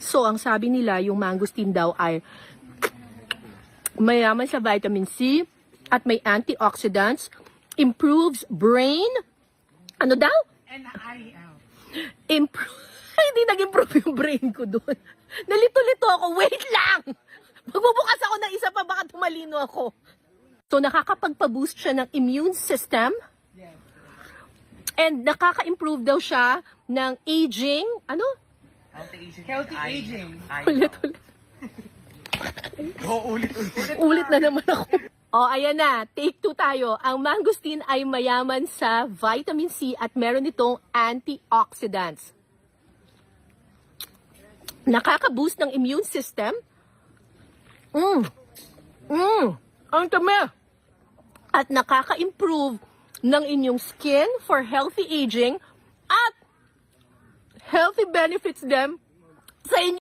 So, ang sabi nila, yung mangosteen daw ay mayaman sa vitamin C at may antioxidants, improves brain, ano daw? NIL. Hindi nag-improve yung brain ko doon. Nalito-lito ako, wait lang! Magbubukas ako ng isa pa, baka tumalino ako. So, nakakapagpa-boost siya ng immune system. Yes. And nakaka-improve daw siya ng aging, ano? Healthy aging. Ulit-ulit. Ulit na naman ako. O, ayan na. Take 2 tayo. Ang mangosteen ay mayaman sa vitamin C at meron itong antioxidants. Nakaka-boost ng immune system. Ang tama. At nakaka-improve ng inyong skin for healthy aging at healthy benefits din sa inyo.